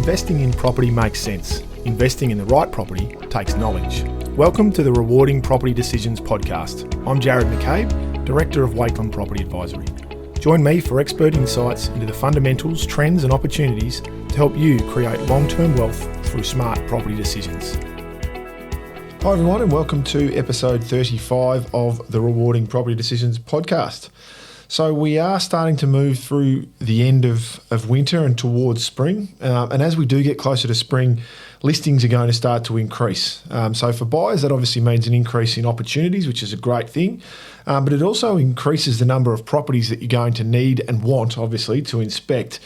investing in property makes sense. Investing in the right property takes knowledge. Welcome to the Rewarding Property Decisions podcast. I'm Jared McCabe, Director of Wakeland Property Advisory. Join me for expert insights into the fundamentals, trends and opportunities to help you create long-term wealth through smart property decisions. Hi everyone and welcome to episode 35 of the Rewarding Property Decisions podcast. So we are starting to move through the end of winter and towards spring. And as we do get closer to spring, listings are going to start to increase. So for buyers, that obviously means an increase in opportunities, which is a great thing. But it also increases the number of properties that you're going to need and want, obviously, to inspect.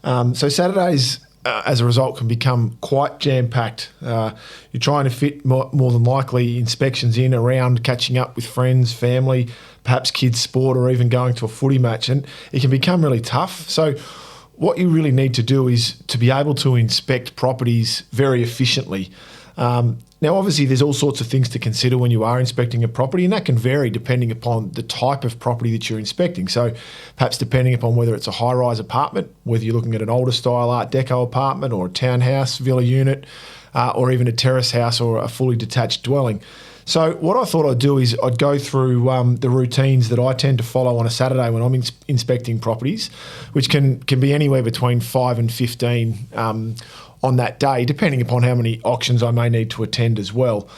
So Saturdays, as a result, can become quite jam-packed. You're trying to fit more than likely inspections in around catching up with friends, family, perhaps kids' sport, or even going to a footy match, and it can become really tough. So what you really need to do is to be able to inspect properties very efficiently. Now, obviously, there's all sorts of things to consider when you are inspecting a property, and that can vary depending upon the type of property that you're inspecting. So perhaps depending upon whether it's a high-rise apartment, whether you're looking at an older style Art Deco apartment or a townhouse, villa unit, or even a terrace house or a fully detached dwelling. So what I thought I'd do is I'd go through the routines that I tend to follow on a Saturday when I'm inspecting properties, which can be anywhere between 5 and 15 on that day, depending upon how many auctions I may need to attend as well.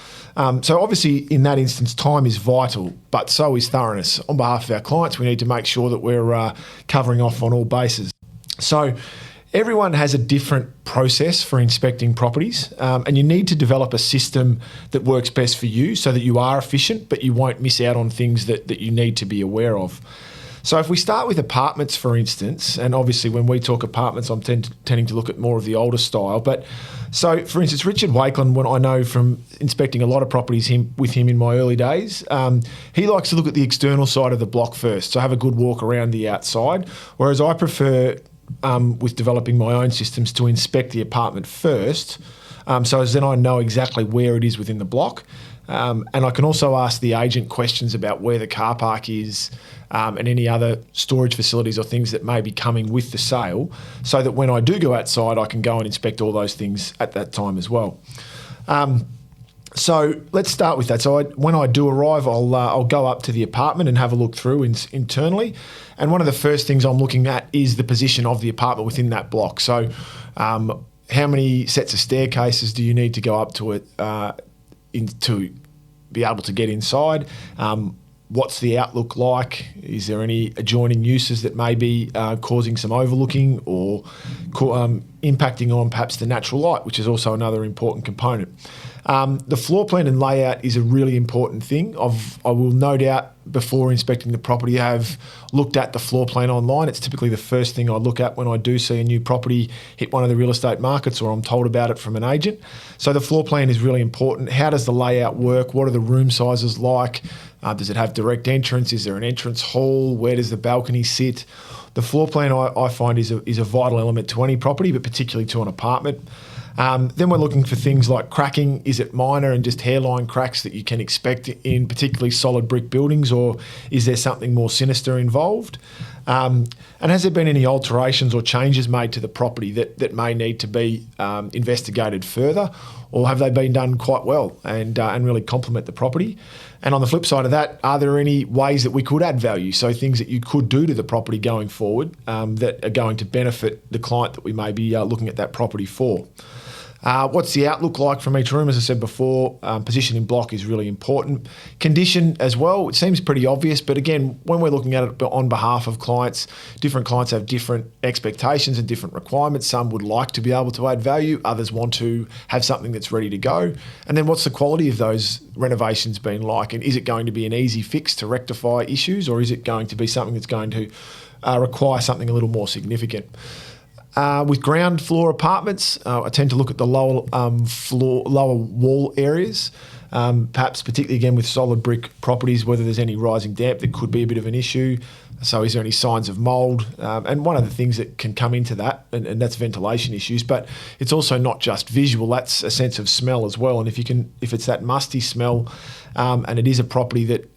So obviously in that instance, time is vital, but so is thoroughness. On behalf of our clients, we need to make sure that we're covering off on all bases. So everyone has a different process for inspecting properties, and you need to develop a system that works best for you so that you are efficient, but you won't miss out on things that you need to be aware of. So if we start with apartments, for instance, and obviously when we talk apartments, I'm tending to look at more of the older style. But so, for instance, Richard Wakeland, when I know from inspecting a lot of properties with him in my early days, he likes to look at the external side of the block first, so have a good walk around the outside, whereas I prefer with developing my own systems to inspect the apartment first, so as then I know exactly where it is within the block. And I can also ask the agent questions about where the car park is and any other storage facilities or things that may be coming with the sale, so that when I do go outside, I can go and inspect all those things at that time as well. So let's start with that. So when I do arrive, I'll go up to the apartment and have a look through internally. And one of the first things I'm looking at is the position of the apartment within that block. So how many sets of staircases do you need to go up to it to be able to get inside? What's the outlook like? Is there any adjoining uses that may be causing some overlooking or impacting on perhaps the natural light, which is also another important component. The floor plan and layout is a really important thing. I will no doubt before inspecting the property have looked at the floor plan online. It's typically the first thing I look at when I do see a new property hit one of the real estate markets or I'm told about it from an agent. So the floor plan is really important. How does the layout work? What are the room sizes like? Does it have direct entrance? Is there an entrance hall? Where does the balcony sit? The floor plan I find is a vital element to any property, but particularly to an apartment. Then we're looking for things like cracking. Is it minor and just hairline cracks that you can expect in particularly solid brick buildings, or is there something more sinister involved? And has there been any alterations or changes made to the property that may need to be investigated further, or have they been done quite well and really complement the property? And on the flip side of that, are there any ways that we could add value? So things that you could do to the property going forward that are going to benefit the client that we may be looking at that property for. What's the outlook like from each room? As I said before, position in block is really important. Condition as well, it seems pretty obvious, but again, when we're looking at it on behalf of clients, different clients have different expectations and different requirements. Some would like to be able to add value, others want to have something that's ready to go. And then what's the quality of those renovations been like? And is it going to be an easy fix to rectify issues, or is it going to be something that's going to require something a little more significant? With ground floor apartments, I tend to look at the lower wall areas, perhaps particularly again with solid brick properties, whether there's any rising damp that could be a bit of an issue. So is there any signs of mould? And one of the things that can come into that, and that's ventilation issues, but it's also not just visual, that's a sense of smell as well. And if it's that musty smell and it is a property that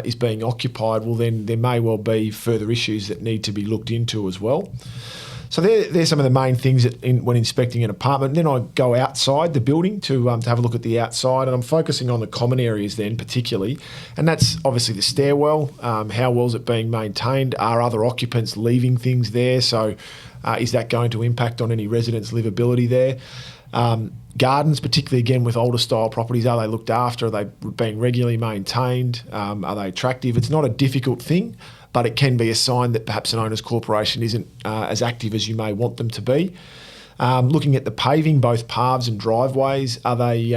is being occupied, well then there may well be further issues that need to be looked into as well. So they're some of the main things when inspecting an apartment. Then I go outside the building to have a look at the outside, and I'm focusing on the common areas then particularly, and that's obviously the stairwell. How well is it being maintained? Are other occupants leaving things there? So is that going to impact on any residents' livability there? Gardens, particularly again with older style properties, are they looked after? Are they being regularly maintained? Are they attractive? It's not a difficult thing, but it can be a sign that perhaps an owner's corporation isn't as active as you may want them to be. Looking at the paving, both paths and driveways, are they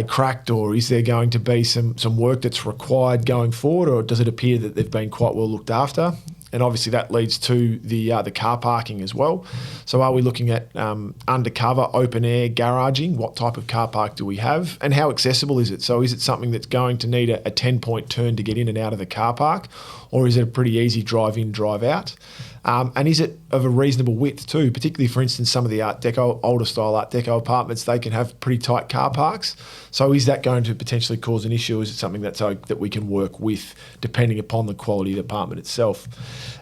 cracked, or is there going to be some work that's required going forward, or does it appear that they've been quite well looked after? And obviously that leads to the car parking as well. So are we looking at undercover, open air garaging? What type of car park do we have, and how accessible is it? So is it something that's going to need a 10-point turn to get in and out of the car park, or is it a pretty easy drive in, drive out? And is it of a reasonable width too? Particularly, for instance, some of the Art Deco, older style Art Deco apartments, they can have pretty tight car parks. So is that going to potentially cause an issue? Is it something that we can work with, depending upon the quality of the apartment itself?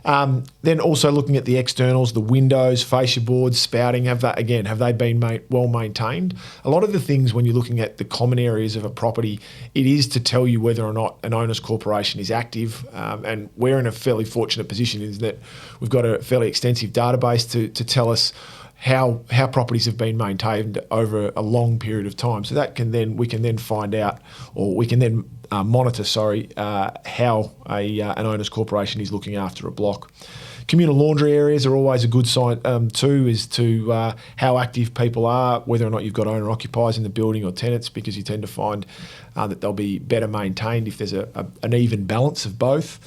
Then also looking at the externals, the windows, fascia boards, spouting, have they been well maintained? A lot of the things when you're looking at the common areas of a property, it is to tell you whether or not an owner's corporation is active. And we're in a fairly fortunate position in that we've got a fairly extensive database to tell us how properties have been maintained over a long period of time. So that we can then find out, or we can then monitor, how an owner's corporation is looking after a block. Communal laundry areas are always a good sign too, as to how active people are, whether or not you've got owner occupiers in the building or tenants, because you tend to find that they'll be better maintained if there's an even balance of both.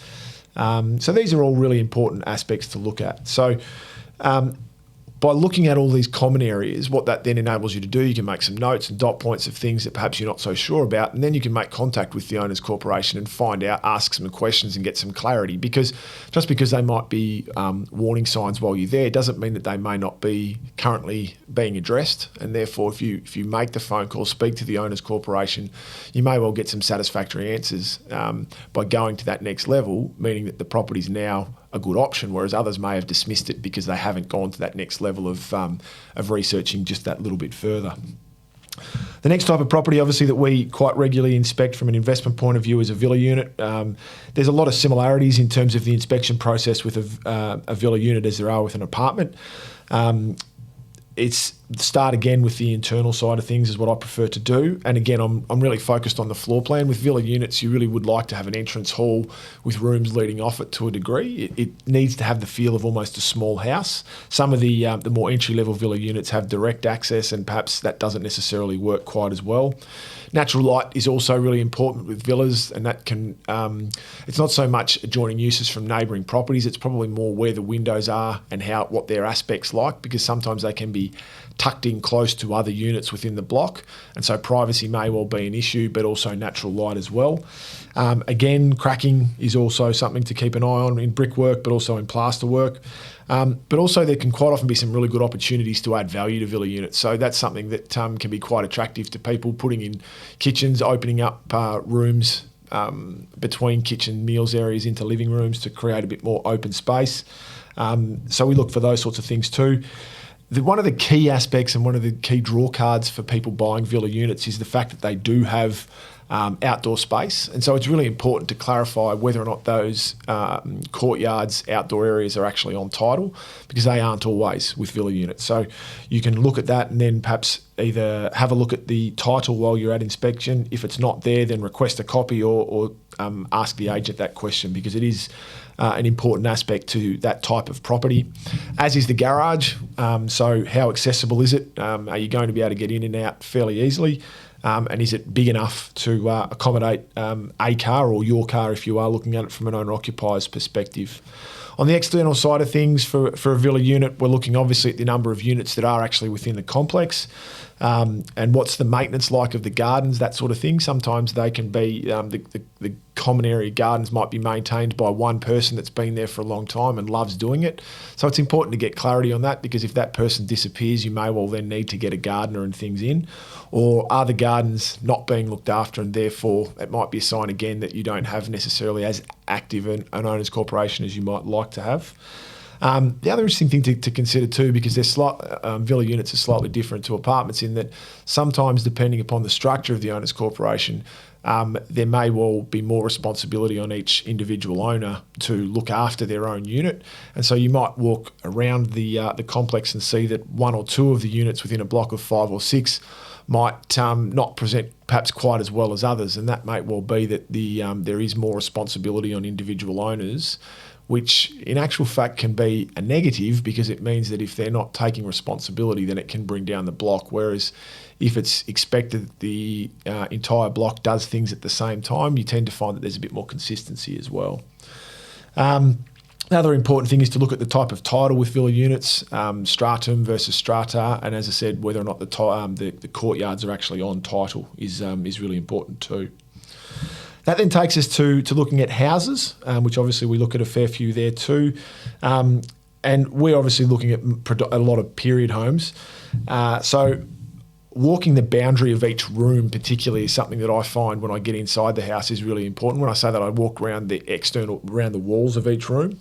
So these are all really important aspects to look at. So by looking at all these common areas, what that then enables you to do, you can make some notes and dot points of things that perhaps you're not so sure about, and then you can make contact with the owner's corporation and find out, ask some questions and get some clarity. Because just because they might be warning signs while you're there doesn't mean that they may not be currently being addressed, and therefore if you make the phone call, speak to the owner's corporation, you may well get some satisfactory answers by going to that next level, meaning that the property's now a good option, whereas others may have dismissed it because they haven't gone to that next level of researching just that little bit further. The next type of property, obviously, that we quite regularly inspect from an investment point of view is a villa unit. There's a lot of similarities in terms of the inspection process with a villa unit as there are with an apartment. It's start again with the internal side of things is what I prefer to do. And again, I'm really focused on the floor plan. With villa units, you really would like to have an entrance hall with rooms leading off it to a degree. It needs to have the feel of almost a small house. Some of the more entry-level villa units have direct access, and perhaps that doesn't necessarily work quite as well. Natural light is also really important with villas, and that can, it's not so much adjoining uses from neighbouring properties, it's probably more where the windows are and what their aspect's like, because sometimes they can be tucked in close to other units within the block, and so privacy may well be an issue, but also natural light as well. Again, cracking is also something to keep an eye on in brickwork, but also in plasterwork. But also there can quite often be some really good opportunities to add value to villa units. So that's something that can be quite attractive to people, putting in kitchens, opening up rooms between kitchen meals areas into living rooms to create a bit more open space. So we look for those sorts of things too. One of the key aspects and one of the key draw cards for people buying villa units is the fact that they do have outdoor space, and so it's really important to clarify whether or not those courtyards, outdoor areas are actually on title, because they aren't always with villa units. So you can look at that and then perhaps either have a look at the title while you're at inspection. If it's not there, then request a copy or ask the agent that question, because it is an important aspect to that type of property, as is the garage. So how accessible is it? Are you going to be able to get in and out fairly easily? And is it big enough to accommodate a car, or your car if you are looking at it from an owner-occupier's perspective? On the external side of things, for a villa unit, we're looking obviously at the number of units that are actually within the complex, and what's the maintenance like of the gardens, that sort of thing. Sometimes they can be, the common area gardens might be maintained by one person that's been there for a long time and loves doing it. So it's important to get clarity on that, because if that person disappears, you may well then need to get a gardener and things in. Or are the gardens not being looked after, and therefore it might be a sign again that you don't have necessarily as active an owner's corporation as you might like to have. The other interesting thing to consider too, because villa units are slightly different to apartments in that sometimes, depending upon the structure of the owner's corporation, there may well be more responsibility on each individual owner to look after their own unit. And so you might walk around the complex and see that one or two of the units within a block of 5 or 6 might not present perhaps quite as well as others. And that may well be that there is more responsibility on individual owners, which in actual fact can be a negative, because it means that if they're not taking responsibility, then it can bring down the block. Whereas if it's expected that the entire block does things at the same time, you tend to find that there's a bit more consistency as well. Another important thing is to look at the type of title with villa units, stratum versus strata, and as I said, whether or not the courtyards are actually on title is really important too. That then takes us to looking at houses, which obviously we look at a fair few there too. And we're obviously looking at a lot of period homes. So walking the boundary of each room particularly is something that I find when I get inside the house is really important. When I say that, I walk around around the walls of each room.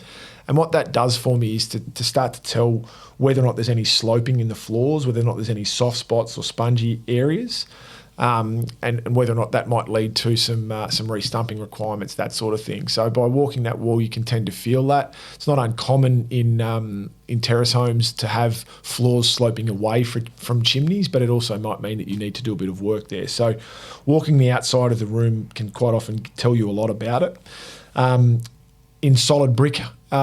And what that does for me is to start to tell whether or not there's any sloping in the floors, whether or not there's any soft spots or spongy areas. And whether or not that might lead to some re-stumping requirements, that sort of thing. So by walking that wall, you can tend to feel that. It's not uncommon in terrace homes to have floors sloping away from chimneys, but it also might mean that you need to do a bit of work there. So walking the outside of the room can quite often tell you a lot about it. In solid brick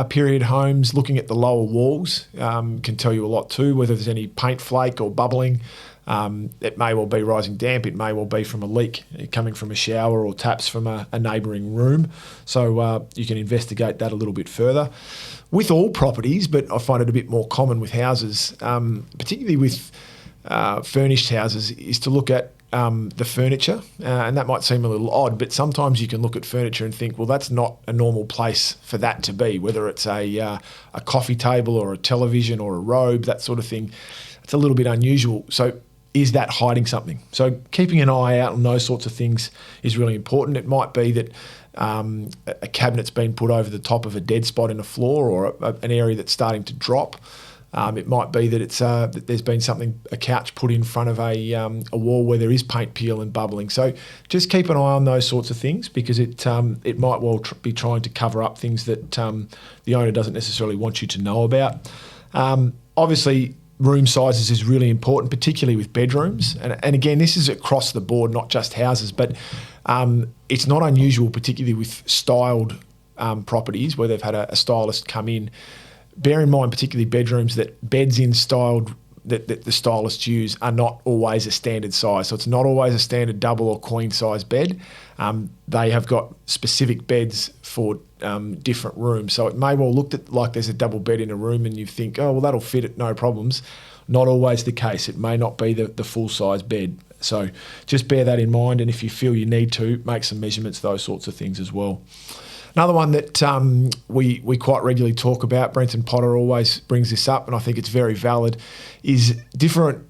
period homes, looking at the lower walls can tell you a lot too, whether there's any paint flake or bubbling. It may well be rising damp. It may well be from a leak coming from a shower or taps from a neighbouring room. So you can investigate that a little bit further. With all properties, but I find it a bit more common with houses, particularly with furnished houses, is to look at the furniture. And that might seem a little odd, but sometimes you can look at furniture and think, well, that's not a normal place for that to be, whether it's a coffee table or a television or a robe, that sort of thing. It's a little bit unusual. So is that hiding something? So keeping an eye out on those sorts of things is really important. It might be that a cabinet's been put over the top of a dead spot in a floor or an area that's starting to drop. It might be that that there's been a couch put in front of a wall where there is paint peel and bubbling. So just keep an eye on those sorts of things, because it might well be trying to cover up things that the owner doesn't necessarily want you to know about. Obviously, room sizes is really important, particularly with bedrooms. And again, this is across the board, not just houses, but it's not unusual, particularly with styled properties where they've had a stylist come in. Bear in mind, particularly bedrooms, that beds in styled that the stylists use are not always a standard size. So it's not always a standard double or queen size bed. They have got specific beds for different rooms. So it may well look like there's a double bed in a room and you think, oh, well, that'll fit it, no problems. Not always the case. It may not be the full size bed. So just bear that in mind. And if you feel you need to, make some measurements, those sorts of things as well. Another one that we quite regularly talk about, Brenton Potter always brings this up, and I think it's very valid, is different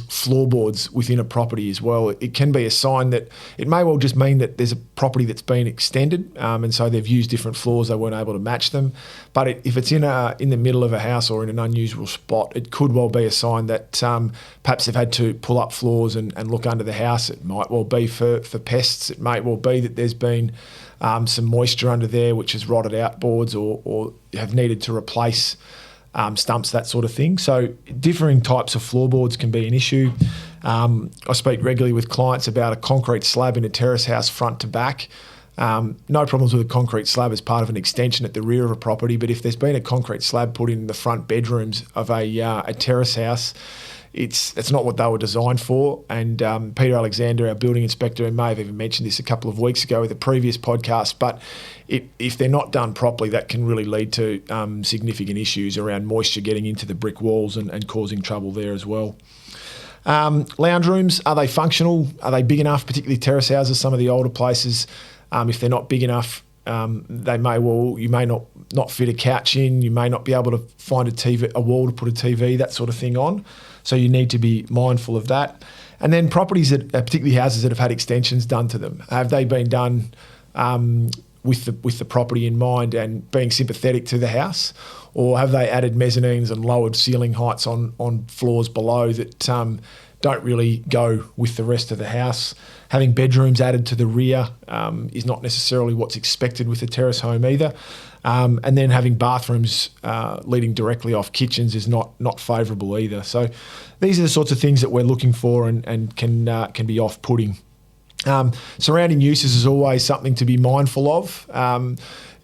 floorboards within a property as well. It can be a sign that it may well just mean that there's a property that's been extended, and so they've used different floors, they weren't able to match them. But if it's in the middle of a house or in an unusual spot, it could well be a sign that perhaps they've had to pull up floors and look under the house. It might well be for pests. It might well be that there's been some moisture under there which has rotted out boards or have needed to replace stumps, that sort of thing. So differing types of floorboards can be an issue. I speak regularly with clients about a concrete slab in a terrace house front to back. No problems with a concrete slab as part of an extension at the rear of a property, but if there's been a concrete slab put in the front bedrooms of a terrace house, it's not what they were designed for. And Peter Alexander, our building inspector, may have even mentioned this a couple of weeks ago with a previous podcast, but if they're not done properly, that can really lead to significant issues around moisture getting into the brick walls and causing trouble there as well. Lounge rooms, are they functional? Are they big enough, particularly terrace houses, some of the older places? If they're not big enough, you may not fit a couch in, you may not be able to find a wall to put a TV, that sort of thing on. So you need to be mindful of that. And then properties particularly houses that have had extensions done to them, have they been done with the property in mind and being sympathetic to the house? or have they added mezzanines and lowered ceiling heights on floors below that don't really go with the rest of the house. Having bedrooms added to the rear is not necessarily what's expected with a terrace home either. And then having bathrooms leading directly off kitchens is not favourable either. So these are the sorts of things that we're looking for and can be off-putting. Surrounding uses is always something to be mindful of.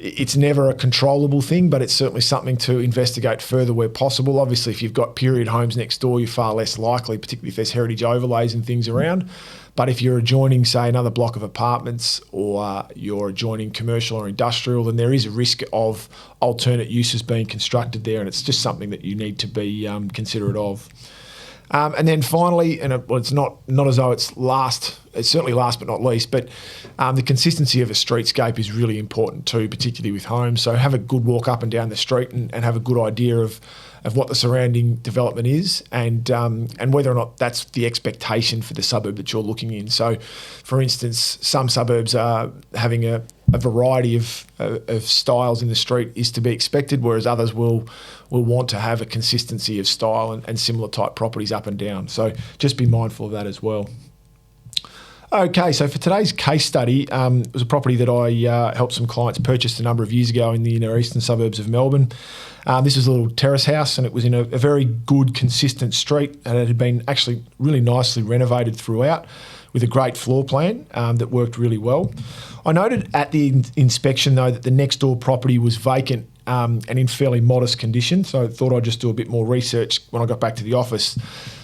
It's never a controllable thing, but it's certainly something to investigate further where possible. Obviously, if you've got period homes next door, you're far less likely, particularly if there's heritage overlays and things around. But if you're adjoining, say, another block of apartments, or you're adjoining commercial or industrial, then there is a risk of alternate uses being constructed there, and it's just something that you need to be considerate of. And then finally, and it's not as though it's certainly last but not least, but the consistency of a streetscape is really important too, particularly with homes. So have a good walk up and down the street and have a good idea of what the surrounding development is and whether or not that's the expectation for the suburb that you're looking in. So, for instance, some suburbs are having a variety of styles in the street is to be expected, whereas others will want to have a consistency of style and similar type properties up and down. So just be mindful of that as well. Okay, so for today's case study, it was a property that I helped some clients purchase a number of years ago in the inner eastern suburbs of Melbourne. This is a little terrace house, and it was in a very good, consistent street, and it had been actually really nicely renovated throughout with a great floor plan that worked really well. I noted at the inspection, though, that the next door property was vacant and in fairly modest condition, so I thought I'd just do a bit more research when I got back to the office.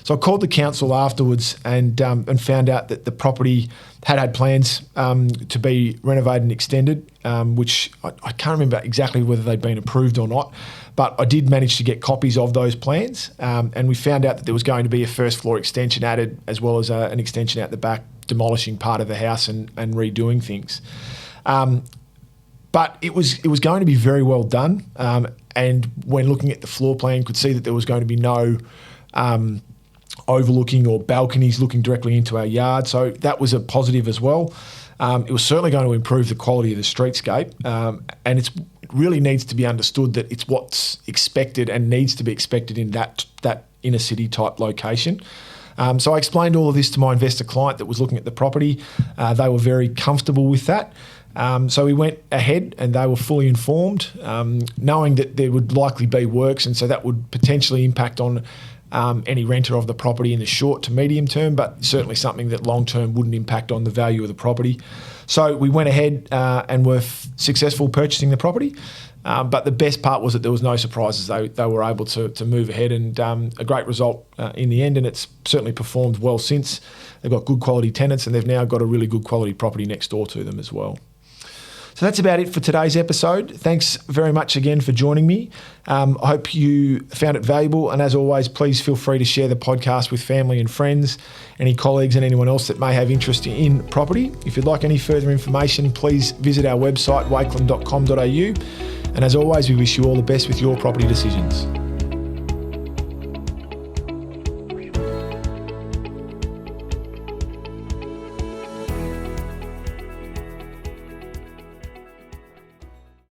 So I called the council afterwards and found out that the property had plans to be renovated and extended, which I can't remember exactly whether they'd been approved or not, but I did manage to get copies of those plans, and we found out that there was going to be a first floor extension added as well as an extension out the back, demolishing part of the house and redoing things. But it was going to be very well done, and when looking at the floor plan, could see that there was going to be no overlooking or balconies looking directly into our yard. So that was a positive as well. It was certainly going to improve the quality of the streetscape, and it really needs to be understood that it's what's expected and needs to be expected in that inner city type location. So I explained all of this to my investor client that was looking at the property. They were very comfortable with that. So we went ahead and they were fully informed, knowing that there would likely be works, and so that would potentially impact on any renter of the property in the short to medium term, but certainly something that long term wouldn't impact on the value of the property. So we went ahead and were successful purchasing the property. But the best part was that there was no surprises. They were able to move ahead, and a great result in the end, and it's certainly performed well since. They've got good quality tenants, and they've now got a really good quality property next door to them as well. So that's about it for today's episode. Thanks very much again for joining me. I hope you found it valuable, and as always, please feel free to share the podcast with family and friends, any colleagues and anyone else that may have interest in property. If you'd like any further information, please visit our website, wakeland.com.au. And as always, we wish you all the best with your property decisions.